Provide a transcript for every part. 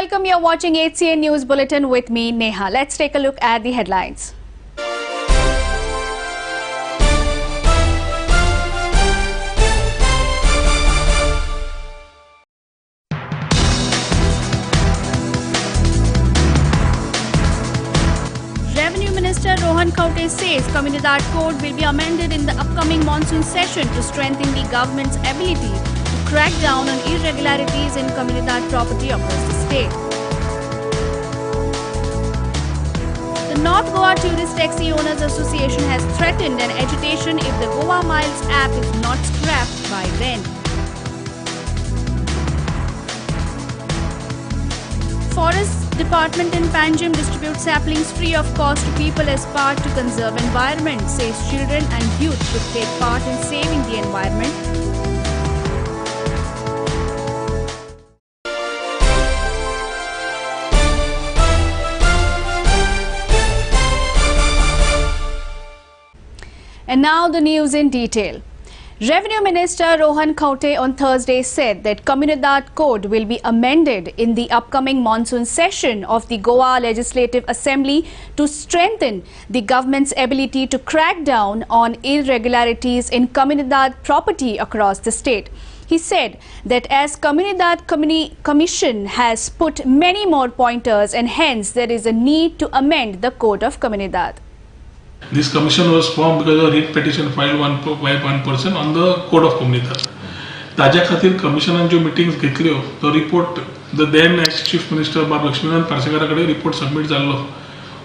welcome. You're watching HCN News Bulletin with me, Neha. Let's take a look at the headlines. Revenue Minister Rohan Kaute says Comunidad Code will be amended in the upcoming monsoon session to strengthen the government's ability to crack down on irregularities in Comunidad property across the state. The North Goa Tourist Taxi Owners Association has threatened an agitation if the Goa Miles app is not scrapped by then. Forest Department in Panjim distributes saplings free of cost to people as part to conserve environment, says children and youth should take part in saving the environment. And now the news in detail. Revenue Minister Rohan Kaute on Thursday said that Comunidad Code will be amended in the upcoming monsoon session of the Goa Legislative Assembly to strengthen the government's ability to crack down on irregularities in Comunidad property across the state. He said that as Comunidad Commission has put many more pointers and hence there is a need to amend the Code of Comunidad. This commission was formed because a writ petition filed by one person on the Code of Comunidad. ताज्या खातीर कमिशनान ज्यो meetings घेतल्यो तो report the then ex chief minister बाब लक्ष्मीकांत पार्सेकारा कडेन report submit जाल्लो.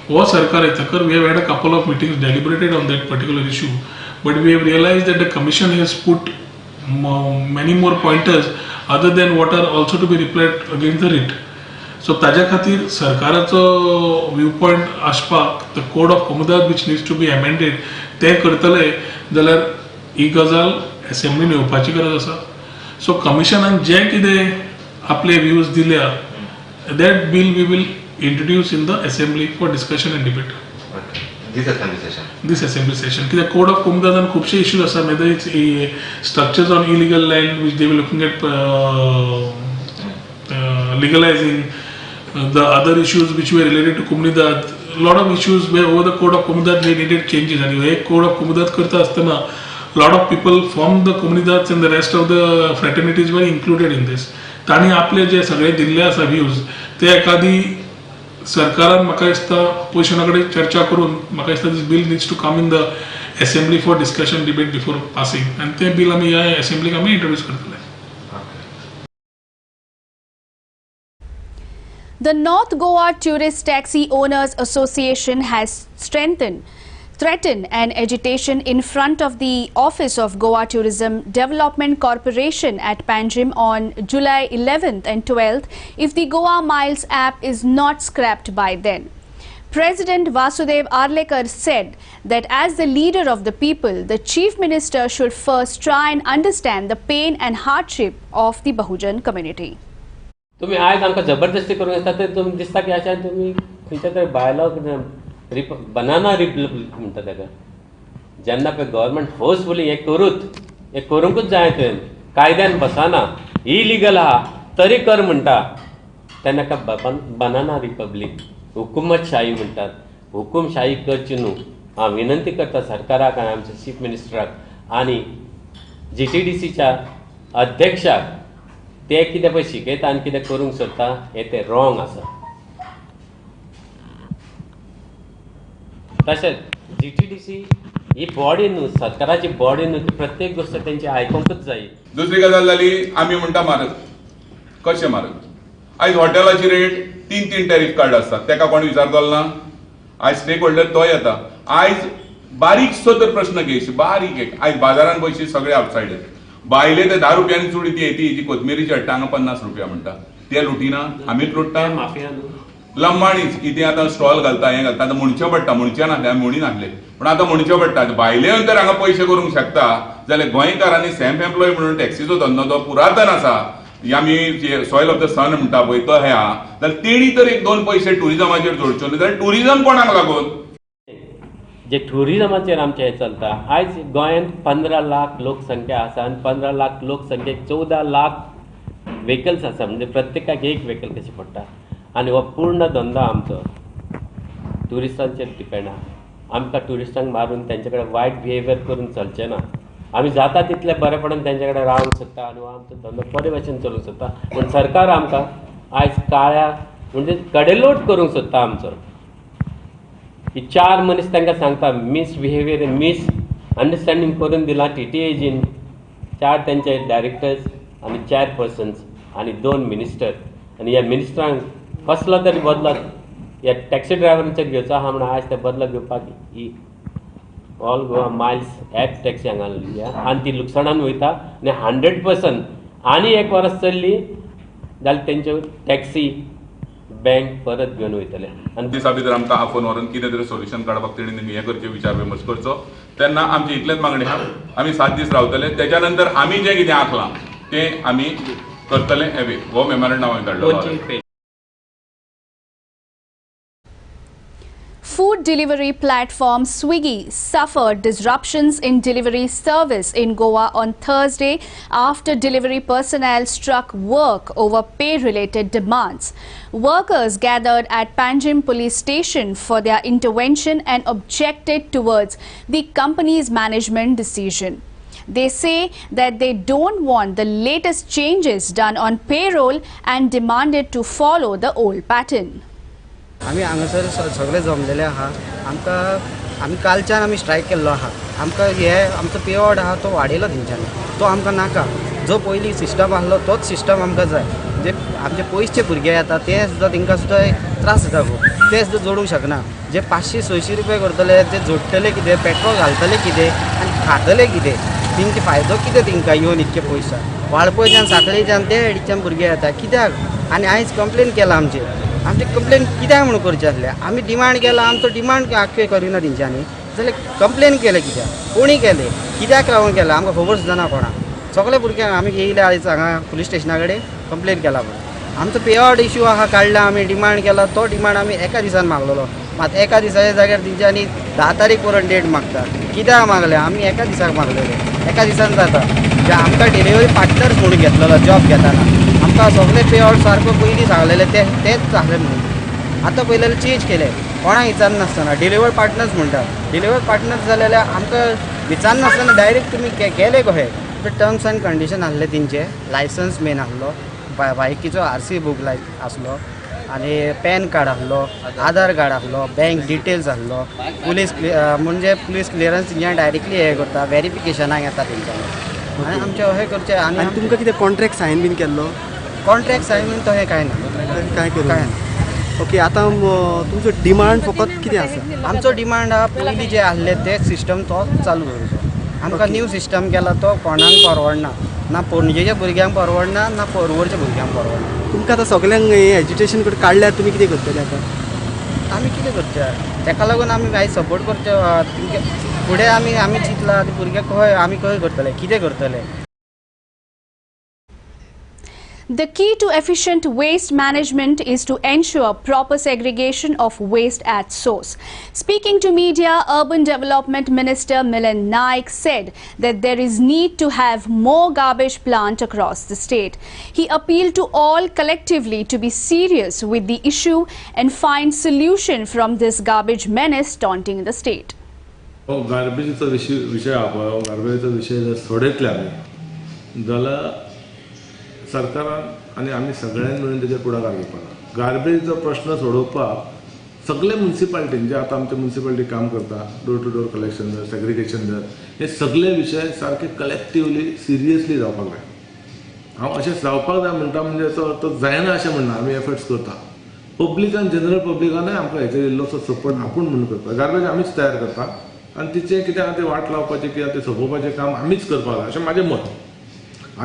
हो सरकार येतकर we have had a couple of meetings deliberated on that particular issue, but we have realized that the commission has put many more pointers other than what are also to be replied against the writ. So ताज्या खातीर सरकाराचो view point आसपाक the code of कोमुदाद which needs to be amended ते करतले जाल्यार ही गजाल असेंब्लीन येवपाची गरज आसा. सो कमिशनान जे कितें आपले व्यूज दिल्या that bill we will introduce in the assembly for discussion and debate. This assembly session. The Code of Comunidad and खूबशे issues आसा, whether it's structures on illegal land which they were looking at legalizing, the other issues which were related to Comunidad, a lot of issues where over the Code of Comunidad they needed changes. And हे Code of Comunidad करता असताना lot of people from the Comunidad and the rest of the fraternities were included in this. ताणी आपले जे सगळे दिल्ले आसा views ते एखादी सरकारान म्हाका दिसता पोजिशना कडेन चर्चा करून म्हाका दिसता this bill needs to come in the assembly for discussion debate before passing आनी तें बिल आमी ह्या असेंब्लीक आमी इंट्रोड्यूस करतले. The North Goa Tourist Taxi Owners Association has threatened an agitation in front of the office of Goa Tourism Development Corporation at Panjim on July 11th and 12th if the Goa Miles app is not scrapped by then. President Vasudev Arlekar said that as the leader of the people, the Chief Minister should first try and understand the pain and hardship of the Bahujan community. तुम्ही आज आमकां जबरदस्ती करूंक येता ते तुमी दिसता की अशें तुमी खंयच्या तरी बायलो बनाना रिपब्लीक म्हणटा ताका. जेन्ना पळय गव्हर्मेंट फोर्सफुली हें करूंकूच जाय तुवें, कायद्यान बसना, इलिगल आहा तरी कर म्हणटा तेन्ना बनाना रिपब्लीक हुकुमतशाही म्हणटात. हुकुमशाही करची न्हू. हांव विनंती करता सरकाराक आनी आमच्या चीफ मिनिस्टराक आनी GTDCच्या अध्यक्षाक ते कितें पळय शिकयता आनी कितें करूंक सोदता हें तें रॉंग आसा. तशेंच GTDC ही बॉडी न्हू, सरकाराची बॉडी न्हू, ती प्रत्येक गोष्ट तेंची आयकूंकूच जाय. दुसरी गजाल जाली आमी म्हणटा म्हारग. कशें म्हारग? आयज हॉटेलाची रेट 3 टॅरिफ कार्ड आसतात, तेका कोण विचारतलो ना? आयज स्टेक होल्डर तो येता. आयज बारीकसो तर प्रश्न घेयशी, बारीक एक आयज बाजारान पयशे सगळे आवटसायडर. बायले ते 10 रुपयांनी चुडी ती येती, जी कोथमिरीची हाडटा हांगा 50 रुपया म्हणटा. ते लुटिना, आमीच लुटता. माफिया न्हू लंबाणीच कितें आतां स्टॉल घालता, हें घालता. आतां म्हणचें पडटा, म्हणचे नासले आमी म्हणी नासले, पूण आतां म्हणचें पडटा. बायले तर हांगा पयशे करूंक शकता जाल्यार गोंयकारांनी सेल्फ एम्प्लॉय म्हणून टॅक्सीचो धंदो जो पुरातन आसा, आमी सॉयल ऑफ द सन म्हणटा पळय तो हे आहा, जाल्यार तेणी तर एक 2 पयशे टुरिजमाचेर जोडच्यो न्ही. जाल्यार टुरिजम कोणाक लागून? जे टुरिजमाचेर आमचें हें चलता. आयज गोंयांत 15 लाख लोकसंख्या आसा आनी 15 लाख लोकसंख्येक 14 लाख व्हेकल्स आसा, म्हणजे प्रत्येकाक एक व्हेकल कशें पडटा. आनी हो पूर्ण धंदो आमचो ट्युरिस्टांचेर डिपेंड आहा. आमकां ट्युरिस्टांक मारून तेंचे कडेन वायट बिहेवियर करून चलचें ना. आमी जाता तितले बरेपणान तेंचे कडेन रावंक सोदता आनी हो आमचो धंदो बरे भशेन चलूंक सोदता. पूण सरकार आमकां आयज काळ्या म्हणजे कडेलोट करूंक सोदता आमचो. की 4 मनीस तांकां सांगता मिसबिहेवियर मिस अंडरस्टँडींग करून दिलां TTAGन 4 तेंचे डायरेक्टर्स आनी चेअरपर्सन्स आनी 2 मिनिस्टर. आनी ह्या मिनिस्टरांक कसलो तरी बदलो ह्या टॅक्सी ड्रायव्हरांचो घेवचो आहा म्हणून आयज ते बदलो घेवपाक ही all Goa miles app taxi हांगा आयिल्ली आनी ती लुकसाणान वयता. आनी 100% आनी 1 वर्स चल्ली जाल्यार तेंच्यो टॅक्सी बँक परत घेवन वयतले. आनी दिसा भितर आमकां आफोन व्हरून कितें तरी सोल्युशन काडपाक तेणी हें करचें विचार विमर्श करचो. तेन्ना आमची इतलेच मागणी आहा, आमी 7 दीस रावतले. तेच्या नंतर आमी जें कितें आखलां तें आमी करतले. हो मेमोरंडम हांवें धाडलो. Food delivery platform Swiggy suffered disruptions in delivery service in Goa on Thursday after delivery personnel struck work over pay-related demands. Workers gathered at Panjim police station for their intervention and objected towards the company's management decision. They say that they don't want the latest changes done on payroll and demanded to follow the old pattern. आमी हांगासर सगळे जमलेले आहा. आमी कालच्यान आमी strike केल्लो आहा. आमकां हे आमचो पेआउट आहा तो वाडयलो तेंच्यांनी. तो आमकां नाका. जो पयलीं सिस्टम आसलो तोच सिस्टम आमकां जाय. जे आमचे पयसचे भुरगे येता ते सुद्दां तेंकां सुद्दां त्रास जाता खूब. ते सुद्दां जोडूंक शकना. जे 500-600 रुपया करतले ते जोडटले कितें, पेट्रोल घालतले कितें आनी खातले कितें. तेंचे फायदो कितें तेंकां येवन इतके पयसा. वाळपयच्यान सांखळेच्यान ते एडीच्यान भुरगे येता कित्याक. आनी आयज कंप्लेन केला आमची कंप्लेन कित्याक म्हणून करचें आसलें. आमी डिमांड केला, आमचो डिमांड आख्खे करिना तेंच्यांनी जाल्यार कंप्लेन केलें कित्याक, कोणी केलें, कित्याक लागून केलें आमकां खबर सुद्दां ना कोणाक. सगळे भुरग्यांक आमी येयले आयज हांगा पुलीस स्टेशना कडेन कंप्लेन केला म्हणून. आमचो पेआउट इश्यू आहा काडला, आमी डिमांड केला. तो डिमांड आमी एका दिसान मागलेलो. मात एका दिसाच्या जाग्यार तेंच्यांनी 10 तारीख पर्यंत डेट मागता. कित्याक मागले. आमी एका दिसाक मागलेले. एका दिसान जाता. जे आमकां डिलिव्हरी पार्टनर्स म्हणून घेतलेलो जॉब घेताना आमकां सगळे पेआउट सारको पयलीं सांगलेले तेच जालें म्हणून. आतां पयलें चेंज केलें. कोणाक विचारनासतना डिलिव्हरी पार्टनर्स म्हणटा. डिलिव्हरी पार्टनर्स जाल्यार आमकां विचारनासतना डायरेक्ट तुमी केले कशें. तर टर्म्स एंड कंडिशन आसले तेंचे. लायसन्स मेन आसलो, बायकीचो RC बूक आसलो आनी पॅन कार्ड आसलो, आधार कार्ड आसलो, बँक डिटेल्स आसलो, पुलीस म्हणजे पुलीस क्लियरन्स तेंच्या डायरेक्टली हे करता, व्हेरिफिकेशनाक येता तेंच्यानी. आनी आमचें अशें करचें. आनी तुमकां कितें कॉन्ट्रॅक्ट सायन बीन केल्लो. कॉन्ट्रॅक्ट सायन बीन तशें कांय ना. काय करूं काय ओके. आतां तुमचो डिमांड फकत कितें आसा. आमचो डिमांड आहा पयलीं जे आसले ते सिस्टम तो चालू दवरचो. आमकां न्यू सिस्टम केला तो कोणाक परवडना. ना पणजेच्या भुरग्यांक परवडना, ना परवरच्या भुरग्यांक परवडना. तुमकां आतां सगल्यांक एज्युकेशन कडेन काडल्यार तुमी कितें करतले आतां. आमी कितें करचें. ताका लागून आमी आयज सपोर्ट करचें. फुडें आमी चिंतला ते भुरग्यांक आमी कशें करतले, कितें करतले. The key to efficient waste management is to ensure proper segregation of waste at source. Speaking to media, Urban Development Minister Milan Naik said that there is need to have more garbage plant across the state. He appealed to all collectively to be serious with the issue and find solution from this garbage menace taunting the state. गार्बेजीचो विशय आहा पळय, गार्बेजीचो विशय जर सोडयतले आमी जाल्यार सरकारान आनी आमी सगळ्यांनी मेळून तेजेर पुढाकार घेवपाक. गार्बेजीचो प्रश्न सोडोवपाक सगळे म्युन्सिपालिटीन जे आतां आमच्या म्युन्सिपालिटी काम करता, डोर टू डोर कलेक्शन जर, सेग्रिगेशन जर, हे सगळे विशय सारके कलेक्टिवली सिरियसली जावपाक जाय. हांव अशें जावपाक जाय म्हणटा म्हणजे तो जायना अशें म्हणना. आमी एफर्ट्स करता. पब्लिकान जनरल पब्लिकानूय आमकां हेचेर इल्लोसो सपोर्ट आपूण म्हणून करता. गार्बेज आमीच तयार करता आनी तिचें कितें आहा तें वाट लावपाचें किंवा तें सोंपोवपाचें काम आमीच करपाक जाय अशें म्हाजें मत.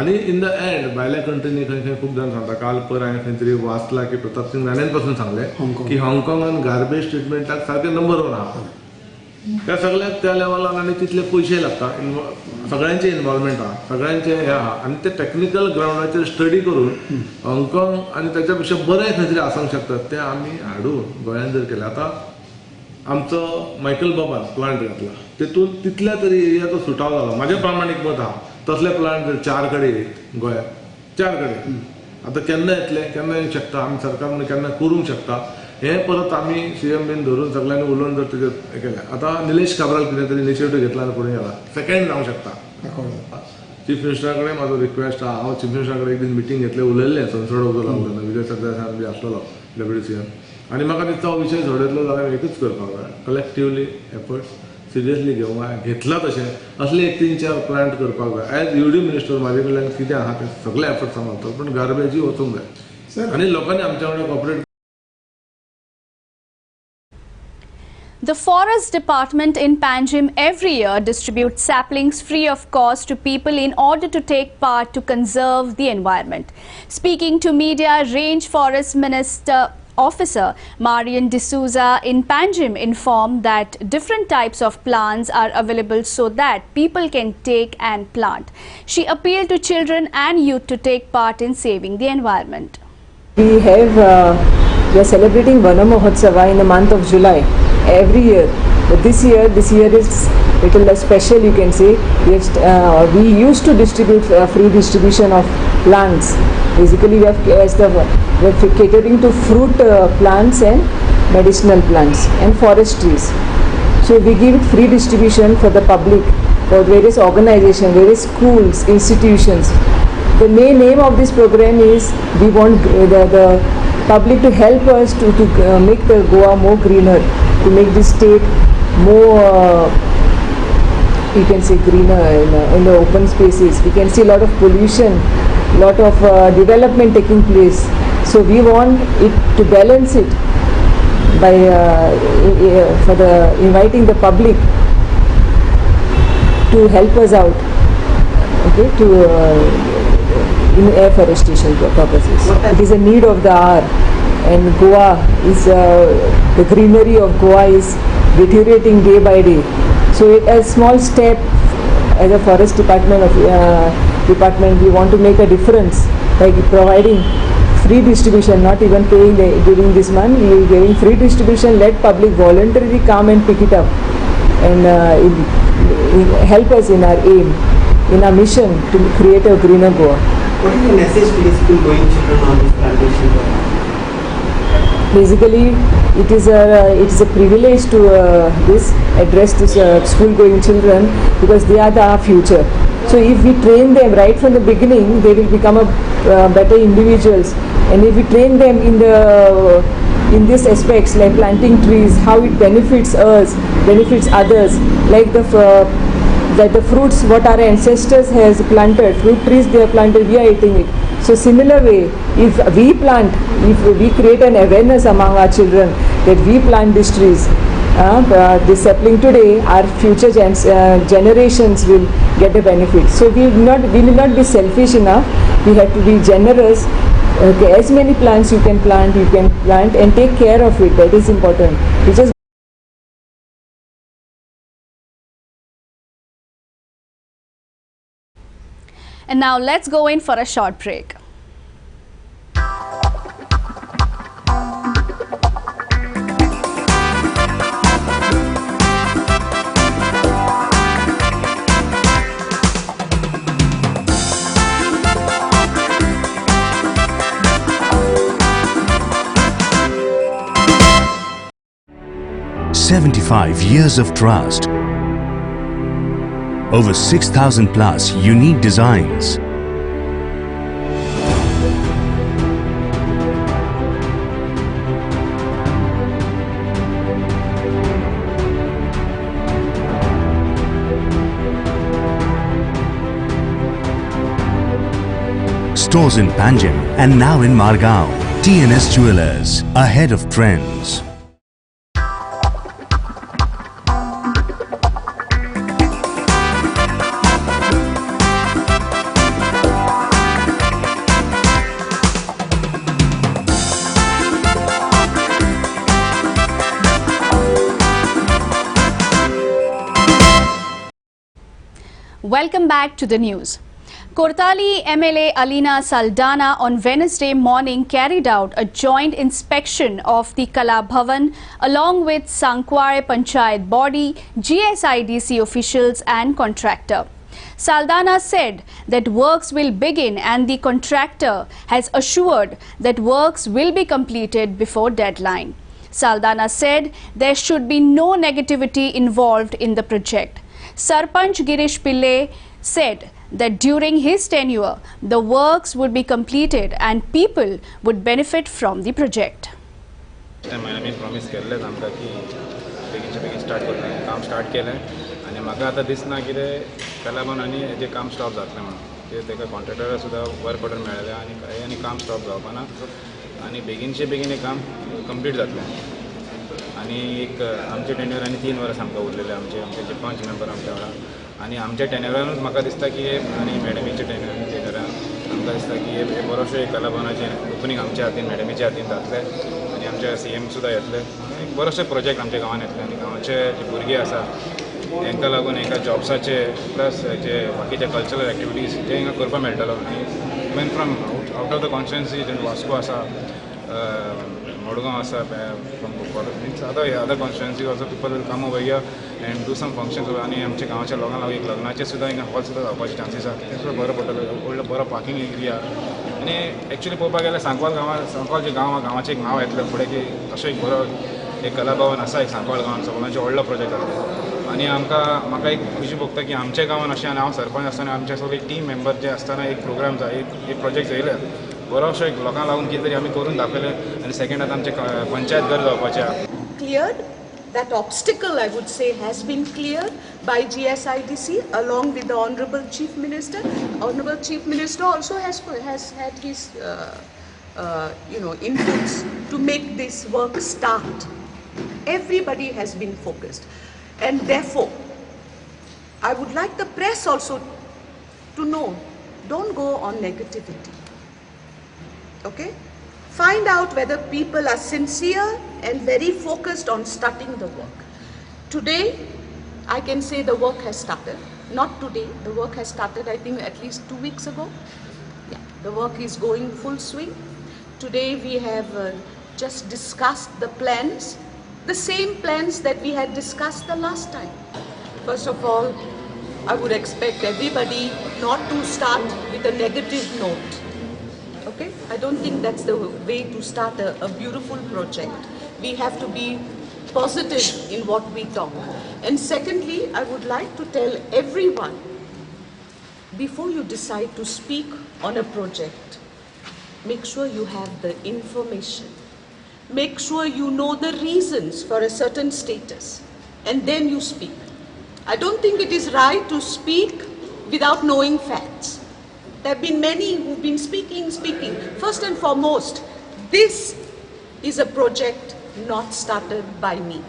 आनी इन द एंड भायल्या कंट्रीनी खंय खूब जाण सांगता. काल हांवें खंय तरी वाचला की प्रताप सिंग राणेन पासून सांगलें की हाँगकाँगान गार्बेज ट्रिटमेंटाक सारकें नंबर 1 आहा. त्या सगळ्याक त्या लेवलान आनी तितले पयशे लागता. सगळ्यांचे इन्वॉल्वमेंट आहा, सगळ्यांचे हे आहा आनी ते टॅक्निकल ग्राउंडाचेर स्टडी करून हाँगकाँग आनी ताच्या पेक्षा बरें खंय तरी आसूंक शकतात ते आमी हाडून गोंयांत जर केलें. आतां आमचो मायकल बाबान प्लांट घातला, तेतून तितल्या तरी एरियाचो सुटाव जालो. म्हाजें प्रामाणीक मत आहा तसले प्लांट जर 4 कडेन गोंयांत 4 कडेन आता केन्ना येतले केन्ना येवंक शकता आमी सरकार केन्ना करूंक शकता हे परत आमी सीएम बीन धरून सगळ्यांनी उलोवन जर तेजेर हे केलें आता निलेश काब्राल कितें तरी इनिशिएटीव घेतला आनी फुडें गेला सेकंड जावंक शकता चीफ मिनिस्टरा कडेन म्हाजो रिक्वेस्ट आहा हांव चीफ मिनिस्टरा कडेन एक दीस मिटींग घेतलें उलयल्लें संसद उजो उलयना विजय सरदेसाय बी आसलेलो डेप्युटी सीएम आनी म्हाका दिसता हो विशय सोडयतलो जाल्यार एकूच करपाक जाय कलेक्टिवली एफर्ट्स सिरियसली घेवंक जाय घेतला तशें असले 1-3-4 प्लांट करपाक जाय एज यूडी मिनिस्टर म्हाजे कडल्यान कितें आहा तें सगळे एफर्ट सांबाळटलो पूण गार्बेजी वचूंक जाय आनी लोकांनी आमच्या वांगडा cooperate. The Forest Department in Panjim every year distributes saplings free of cost to people in order to take part to conserve the environment. Speaking to media, Range Forest Minister Officer Marian D'Souza in Panjim informed that different types of plants are available so that people can take and plant. She appealed to children and youth to take part in saving the environment. We are celebrating Vana Mahotsava in the month of July every year. But this year is little special, you can say. We used to distribute free distribution of plants. Basically, we are catering to fruit plants and medicinal plants and forest trees. So we give it free distribution for the public, for various organizations, various schools, institutions. The main aim of this program is we want the public to help us to make the Goa more greener, to make this state more, you can say, greener in the open spaces. We can see a lot of pollution, lot of development taking place. So we want it to balance it by inviting the public to help us out, okay, to in afforestation purposes. It is a need of the hour, and Goa is the greenery of Goa is deteriorating day by day. So a small step as a forest department we want to make a difference by providing free distribution, not even paying during this month. We are giving free distribution. Let public voluntarily come and pick it up and help us in our aim, in our mission to create a greener Goa. What is the message to the school going children on this plantation? Basically, it is a privilege to address this school going children, because they are our future. So if we train them right from the beginning, they will become better individuals. And if we train them in these aspects like planting trees, how it benefits us, benefits others, like that the fruits what our ancestors has planted, fruit trees they have planted, we are eating it. So similar way, if we plant, if we create an awareness among our children that we plant these trees, this sapling today, our future generations will get the benefit. So we will not be selfish enough. We have to be generous. Okay, as many plants you can plant and take care of it. That is important. We just And now let's go in for a short break. "75 years of trust. Over 6,000 plus unique designs. Stores in Panjim and now in Margao. TNS Jewelers, ahead of trends. Welcome back to the news. Kortali MLA Alina Saldana on Wednesday morning carried out a joint inspection of the Kala Bhavan along with Sankware Panchayat body, GSIDC officials and contractor. Saldana said that works will begin and the contractor has assured that works will be completed before deadline. Saldana said there should be no negativity involved in the project. Sarpanch Girish Pillai said that during his tenure, the works would be completed and people would benefit from the project. आमी promise केल्लें आमकां की बेगीनचे बेगीन start करता काम start केलें आनी म्हाका आतां दिसना कितें कलाबान आनी हेजें काम स्टॉप जातलें म्हणून तेका कॉन्ट्रॅक्टरा सुद्दां वर्क ऑर्डर मेळ्ळें आनी काम स्टॉप जावपा ना आनी बेगीनचे बेगीन हें काम कंप्लीट जातलें आनी एक आमचे टेन्युअर आनी 3 वर्स आमकां उरलेले आमचे जे 5 मेंबर आमच्या वांगडा आनी आमच्या टेन्युअरानूच म्हाका दिसता की आनी मॅडमीच्या टेन्युअरान आमकां दिसता की हे बरोसो कलाभवनाचें ओपनिंग आमच्या हातीन मॅडमीच्या हातीन जातलें आनी आमच्या CM सुद्दां येतले एक बरोसो प्रोजेक्ट आमच्या गांवान येतले आनी गांवाचे जे भुरगे आसा तांकां लागून हांकां जॉब्साचे प्लस जे बाकीचे कल्चरल एक्टिविटीज ते हांगा करपाक मेळटलो आनी even from out of the constituency जे वास्को आसा मडगांव आसा from means other constituency also people will come over here and do some functions आनी आमच्या गांवाच्या लोकांक लागून एक लग्नाचे सुद्दां हिंगा हॉल सुद्दां जावपाचे चान्सीस आसा ते सुद्दां बरो पडटलो व्हडलो बरो पार्किंग एरिया आनी एक्चुअली पळोवपाक गेल्यार सांकवाल जे गांवाचें एक नांव येतलें फुडें की अशें एक बरो एक कलाभवन आसा एक सांकवाल गांवान सगळ्यांचे व्हडलो प्रोजेक्ट जातलो आनी म्हाका एक खुशी भोगता की आमच्या गांवान अशें आनी हांव सरपंच आसतना आमचे सगळे टीम मेंबर जे आसतना एक प्रोग्राम एक प्रोजेक्ट येयले बरोसो एक लोकांक लागून कितें तरी आमी करून दाखयलें आनी सेकेंड आतां आमचे पंचायत घर जावपाचें आसा Cleared. That obstacle, I would say, has been cleared by GSIDC along with the Honorable Chief Minister. Honorable Chief Minister also has had his inputs to make this work start. Everybody has been focused, and therefore, I would like the press also to know, don't go on negativity. Okay? Find out whether people are sincere and very focused on starting the work. Today, I can say the work has started. Not today, the work has started I think at least 2 weeks ago. Yeah, the work is going full swing. Today we have just discussed the plans, the same plans that we had discussed the last time. First of all, I would expect everybody not to start with a negative note. Okay, I don't think that's the way to start a beautiful project. We have to be positive in what we talk. And secondly, I would like to tell everyone, before you decide to speak on a project, make sure you have the information. Make sure you know the reasons for a certain status, and then you speak. I don't think it is right to speak without knowing facts. There have been many who've been speaking. First and foremost, this is a project not started by me.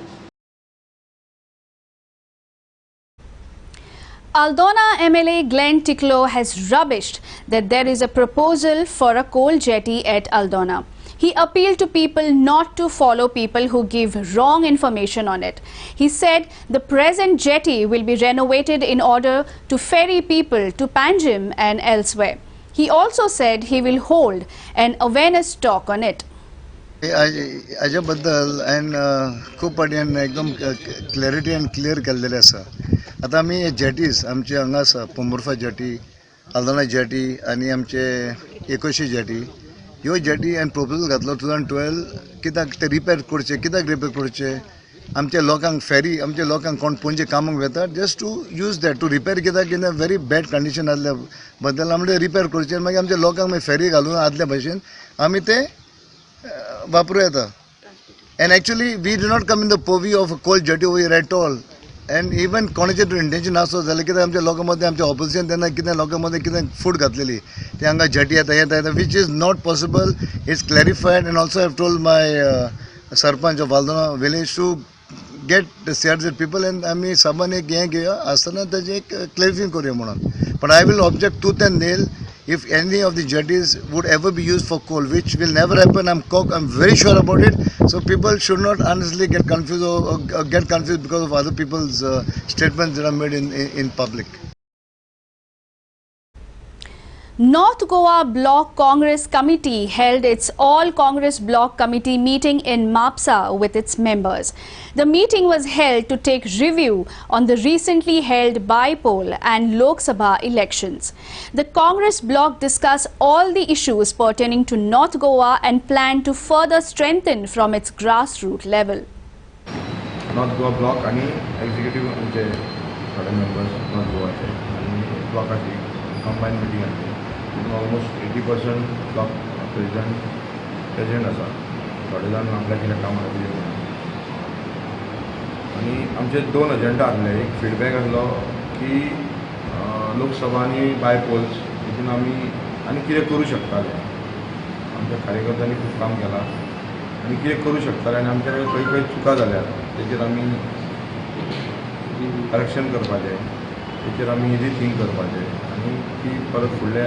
Aldona MLA Glenn Ticklow has rubbished that there is a proposal for a coal jetty at Aldona. He appealed to people not to follow people who give wrong information on it. He said the present jetty will be renovated in order to ferry people to Panjim and elsewhere. He also said he will hold an awareness talk on it. हाज्याबद्दल हांवें खूब फावटी एकदम clarity आनी clear केल्लेलें आसा आतां आमी जेटीज आमचे हांगा आसा पोमुर्फा जेटी आल्दोना जेटी आनी आमचे एकोशी जेटी ह्यो जेटी हांवें प्रोपोजल घातलो 2012 कित्याक ते रिपेर करचे आमच्या लोकांक फेरी आमच्या लोकांक कोण पणजे कामाक वेतात just to use that to repair कित्याक in a very bad condition आसल्या बद्दल आमचे रिपेर करचे मागीर आमच्या लोकांक मागीर फेरी घालून आदल्या भशेन आमी ते वापरूं येता and actually we do not come in the purview of coal jetty over at all and even कोणाचें इंटेंशन आसत जाल्यार कितें आमच्या लोकां मदें आमच्या ऑपोजिशन तेन्ना कितें लोकां मदें कितें फूट घातलेली ते हांगा जेटी येता which is not possible it's clarified and also have told my sarpanch of Aldona village to get CRZ people and आमी साबान एक हें घेवया आसतना तेजें एक क्लॅरिफाय करूया म्हणून but I will object tooth and nail if any of the jetties would ever be used for coal, which will never happen. I'm very sure about it. So people should not honestly get confused or get confused because of other people's statements that are made in public. North Goa Block Congress Committee held its All Congress Block Committee meeting in Mapsa with its members. The meeting was held to take review on the recently held by-poll and Lok Sabha elections. The Congress bloc discussed all the issues pertaining to North Goa and planned to further strengthen from its grassroots level. North Goa block आणि executive आमचे थोडे members north गोवाचे आणि ब्लॉकाची combine meeting आसली. Almost 80% block president आसा. थोडे जाण आपल्या कितें काम आसलें आणि आमचे 2 एजेंडा आसले. एक फीडबॅक आसलो की लोकसभा आणि बाय पोल्स हितून आमी आनी कितें करूं शकताले. आमच्या कार्यकर्त्यांनी खूब काम केलां आनी कितें करूं शकताले आनी आमचे कडेन खंय चुका जाल्यात तेचेर आमी करेक्शन करपाचें, तेचेर आमी रिथिंक करपाचें आनी ती परत फुडले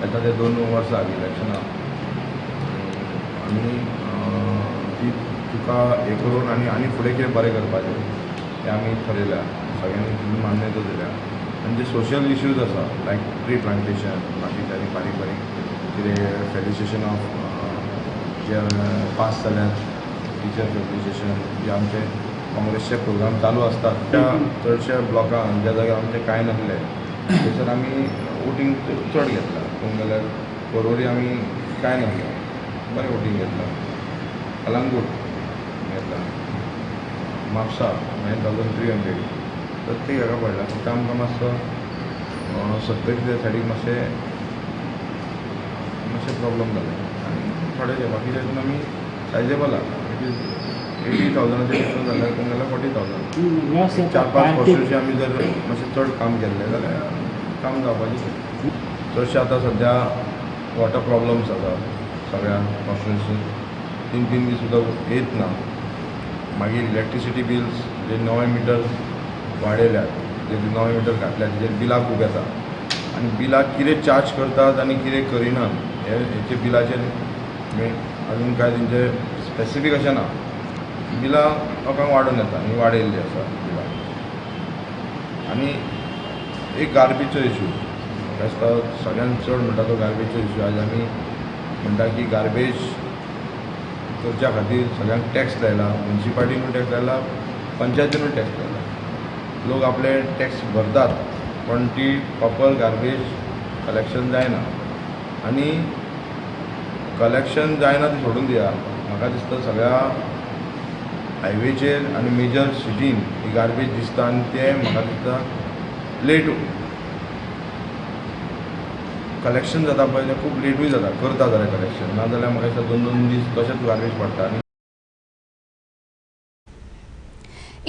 येता ते 2 वर्सां इलेक्शनां आमी ती चुका हे करून आनी फुडें कितें बरें करपाचें तें आमी थरयल्या. सगळ्यांनी मान्यता दिल्या आनी जे सोशल इश्यूज आसा लायक ट्री प्लांटेशन बाकीचे बारीक कितें फेलिसिटेशन ऑफ जे पास जाल्यात टिचर फेलिसिटेशन जे आमचे काँग्रेसचे प्रोग्राम चालू असतात त्या चडशा ब्लॉकान ज्या जाग्यार आमचे कांय नासले थंयसर आमी वोटींग चड घेतला. पळोवंक गेल्यार परवरी आमी कांय नासले बरें वोटींग घेतला. कलंगूट घेतला, म्हापसा 9300 प्रत्येक हाका पडला. फक्त आमकां मातसो 70 सायडीक मातशें प्रॉब्लम जाले आनी थोडे बाकीचे हितून आमी सायजेबल आहा. 80,000 जाल्यार पळोवंक गेल्यार 40,000 4-5 वर्सांची आमी जर मातशें चड काम केल्लें जाल्यार काम जावपाचें. चडशे आतां सद्या वॉटर प्रॉब्लम्स आसा सगळ्या कॉन्स्टिट्युएन्सीन 3 दीस सुद्दां येत ना. मागीर इलेक्ट्रिसिटी बिल्स जे 9 मिटर्स वाडयल्यात जे 9 मिटर घातल्यात तेजेर बिलां खूब येता आनी बिलाक कितें चार्ज करतात आनी कितें करिनात हेचे बिलाचेर अजून कांय तेंचे स्पेसिफीक अशें ना. बिलां लोकांक वाडून येता आनी वाडयल्ली आसा बिलां. आनी एक गार्बेजचो इशू म्हाका दिसता सगळ्यान चड म्हणटा तो गार्बेजचो इशू. आज आमी म्हणटा की गार्बेज करच्या खातीर सगळ्यांक टॅक्स लायला, म्युनिसिपालिटीनूय टॅक्स लायला, पंचायतीनूय टॅक्स लायला. लोक आपले टॅक्स भरतात पण ती प्रॉपर गार्बेज कलेक्शन जायना आनी कलेक्शन जायना ती सोडून दिया. म्हाका दिसता सगळ्या हायवेचेर आनी मेजर सिटीन ही गार्बेज दिसता आनी ते म्हाका दिसता लेट कलेक्शन जाता पळय तें खूब लेटूय जाता. करता जाल्यार कलेक्शन नाजाल्यार म्हाका दिसता 2-2 दीस तशेंच गार्बेज पडटा.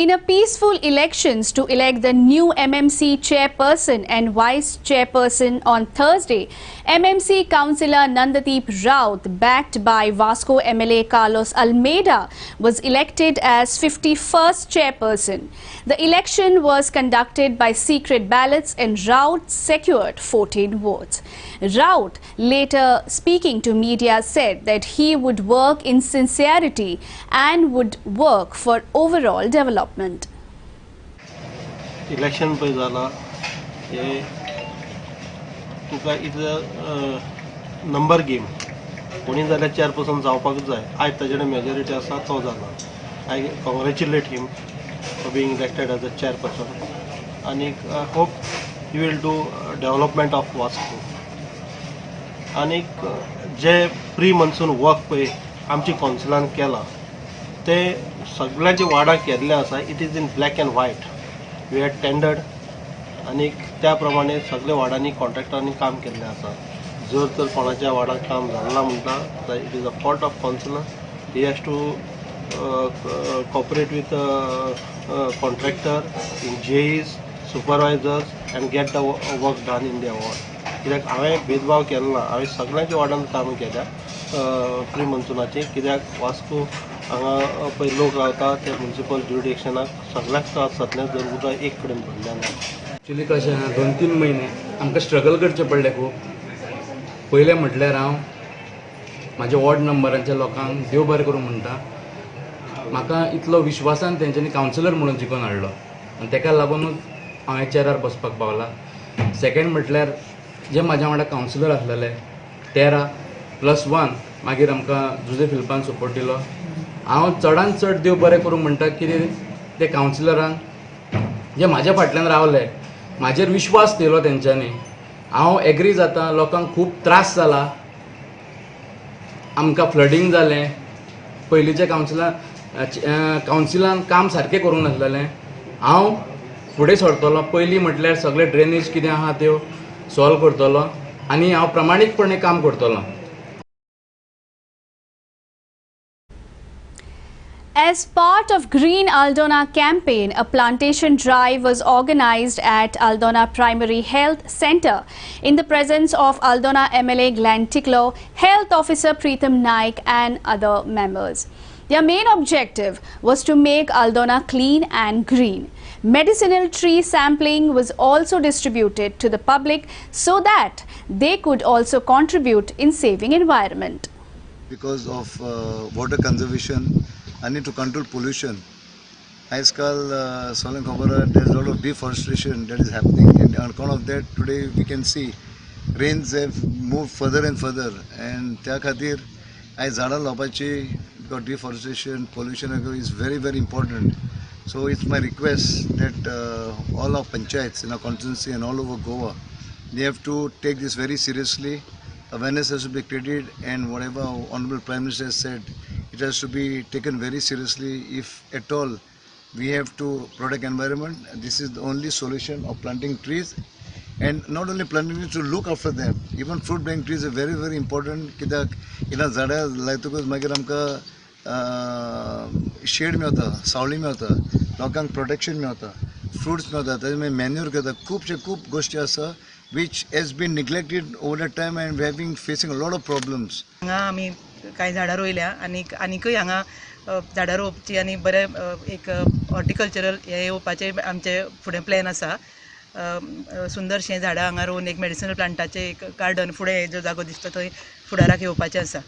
In a peaceful elections to elect the new MMC chairperson and vice chairperson on Thursday, MMC councillor Nandadeep Raut, backed by Vasco MLA Carlos Almeida, was elected as 51st chairperson. The election was conducted by secret ballots and Raut secured 14 votes. Raut, later speaking to media, said that he would work in sincerity and would work for overall development. Election पळय जाला हे तुका is number game. कोणी जाल्यार chairperson जावपाक जाय. आयज ताजे कडेन मेजॉरिटी आसा तो जाला. I congratulate him for being elected as a chairperson आनी hope you will do development of Vasco. आनीक जे प्री मन्सून वर्क पळय आमची कौन्सिलान केलां ते सगळ्यांचे वार्डाक केल्लें आसा. It is in black and white. We had tendered आनीक त्या प्रमाणे सगळे वार्डांनी कॉन्ट्रॅक्टरांनी काम केल्लें आसा. जर तर कोणाच्या वार्डाक काम जालें म्हणटा जाल्यार it is a fault of councillor. He has to cooperate with contractor, JEs, supervisors and get the work done in their ward. कित्याक हांवें भेदभाव केलो ना. हांवें सगळ्यांच्या वार्डान कामां केल्या प्री मन्सूनाची. कित्याक वास्को हांगा पळय लोक रावता ते म्युनिसिपल ज्युरिडिक्शनाक सगळ्याक त्रास जातले जर उदक एक कडेन भरलें ना. एक्चुली कशें आहा 2-3 म्हयने आमकां स्ट्रगल करचें पडलें खूब. पयलें म्हटल्यार हांव म्हाज्या वॉर्ड नंबरांच्या लोकांक देव बरें करूं म्हणटा. म्हाका इतलो विश्वासान तेंच्यांनी कावन्सिलर म्हणून जिखून हाडलो आनी ताका लागूनच हांवें चॅरार बसपाक पावला. सेकेंड म्हटल्यार जे म्हाज्या वांगडा कावन्सिलर आसलेले 13+1 मागीर आमकां जुजे फिल्पान सपोर्ट दिलो. हांव चडांत चड देव बरें करूं म्हणटा कितें ते कावन्सिलरांक जे म्हाज्या फाटल्यान रावले, म्हाजेर विश्वास केलो तेंच्यांनी. हांव एग्री जाता, लोकांक खूब त्रास जाला, आमकां फ्लडींग जालें, पयलींच्या कावन्सिलान काम सारकें करूंक नासलेलें. हांव फुडें सरतलो, पयलीं म्हटल्यार सगळे ड्रेनेज कितें आहा त्यो सॉल्व करतलो आनी हांव प्रामाणीकपणे काम करतलो. As part of Green Aldona campaign, a plantation drive was organized at Aldona Primary Health Centre in the presence of Aldona MLA Glenn Ticklow, Health Officer Preetham Naik and other members. Their main objective was to make Aldona clean and green. Medicinal tree sampling was also distributed to the public so that they could also contribute in saving environment. Because of water conservation, I need to control pollution. આજકાલ સોલંગ ખબર there is a lot of deforestation that is happening, and on account of that today we can see rains have moved further and further, and त्या खातीर आयज झाडां लावपाची, because deforestation, pollution is very very important. So it's my request that all our panchayats in our constituency and all over Goa, they have to take this very seriously. Awareness has to be created, and whatever our Honorable Prime Minister has said, it has to be taken very seriously. If at all we have to protect environment, this is the only solution of planting trees, and not only planting trees, to look after them. Even fruit bearing trees are very very important. कित्याक इला झाडां लायतकच मागीर आमकां shade मेळटा, सावळी मेळटा, लोकांक protection मेळटा, फ्रुट्स मेळटा, ताजे मागीर मॅन्यूर करता. खूब गोश्टी आसा which has been neglected over the time, and we have been facing a lot of problems. हांगा आमी कांय झाडां रोयल्या, आनीकय हांगा झाडां रोवची आनी बरे एक हॉर्टिकल्चरल हे येवपाचे आमचे फुडें प्लॅन आसा. सुंदरशें झाडां हांगा रोवन एक मेडिसिनल प्लांटाचें एक गार्डन फुडें जो जागो दिसता थंय फुडाराक येवपाचें आसा.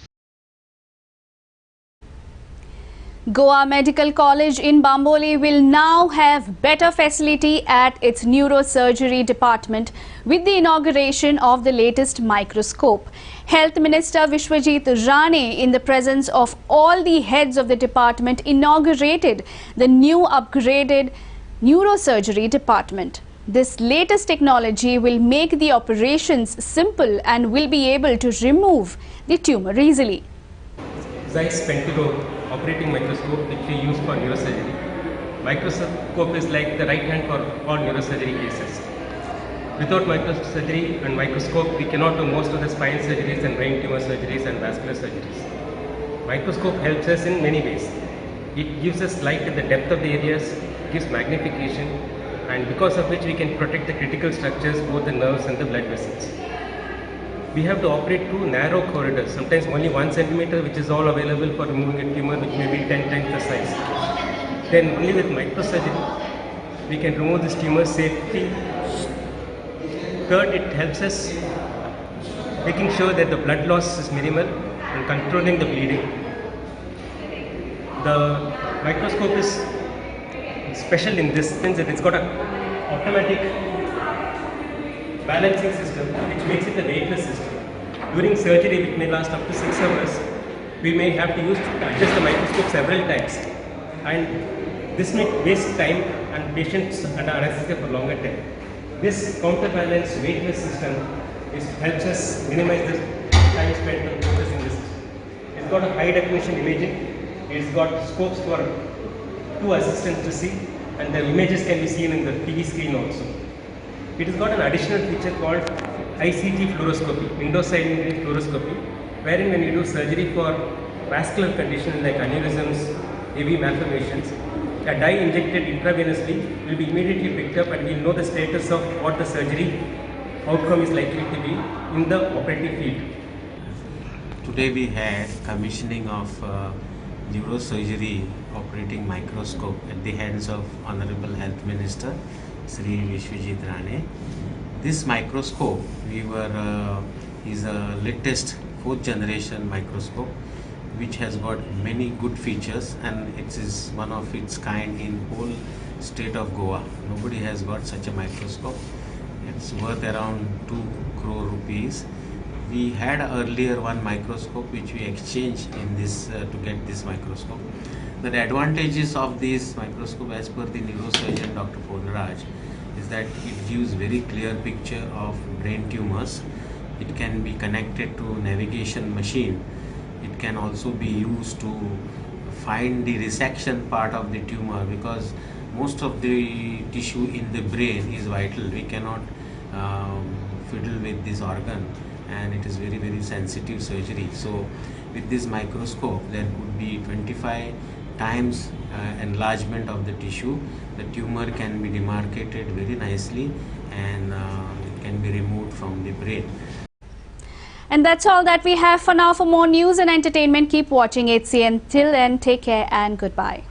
Goa Medical College in Bamboli will now have better facility at its neurosurgery department with the inauguration of the latest microscope. Health Minister Vishwajit Rane, in the presence of all the heads of the department, inaugurated the new upgraded neurosurgery department. This latest technology will make the operations simple and will be able to remove the tumor easily. Zeiss Pentiro operating microscope which we use for neurosurgery. Microscope is like the right hand for all neurosurgery cases. Without microsurgery and microscope, we cannot do most of the spine surgeries and brain tumor surgeries and vascular surgeries. Microscope helps us in many ways. It gives us light at the depth of the areas, gives magnification, and because of which we can protect the critical structures, both the nerves and the blood vessels. We have to operate through narrow corridors, sometimes only 1 centimeter, which is all available for removing a tumor which may be 10 times the size. Then only with microsurgery, we can remove this tumor safely. Third, it helps us making sure that the blood loss is minimal and controlling the bleeding. The microscope is special in this sense that it's got an automatic balancing system which makes it a weightless system. During surgery, which may last up to 6 hours, we may have to adjust the microscope several times, and this may waste time and patients under anesthesia for longer time. This counterbalance weightless system helps us minimize the time spent on processing this. It's got a high definition imaging, it's got scopes for 2 assistants to see, and the images can be seen in the TV screen also. It has got an additional feature called ICT fluoroscopy, indocyanine fluoroscopy, wherein when you do surgery for vascular conditions like aneurysms, AV malformations, a dye injected intravenously will be immediately picked up, and we will know the status of what the surgery outcome is likely to be in the operative field. Today we had commissioning of neurosurgery operating microscope at the hands of Honorable Health Minister Sri Vishwajit Rane. This microscope is a latest 4th generation microscope which has got many good features, and it is one of its kind in whole state of Goa. Nobody has got such a microscope. It's worth around 2 crore rupees. We had earlier one microscope which we exchanged in this to get this microscope. The advantages of this microscope, as per the neurosurgeon Dr. Ponraj, is that it gives very clear picture of brain tumors. It can be connected to navigation machine. It can also be used to find the resection part of the tumor, because most of the tissue in the brain is vital. We cannot fiddle with this organ, and it is very, very sensitive surgery. So with this microscope there could be 25 times enlargement of the tissue. The tumor can be demarcated very nicely, and it can be removed from the brain. And that's all that we have for now. For more news and entertainment, keep watching HCN. Till then, take care and goodbye.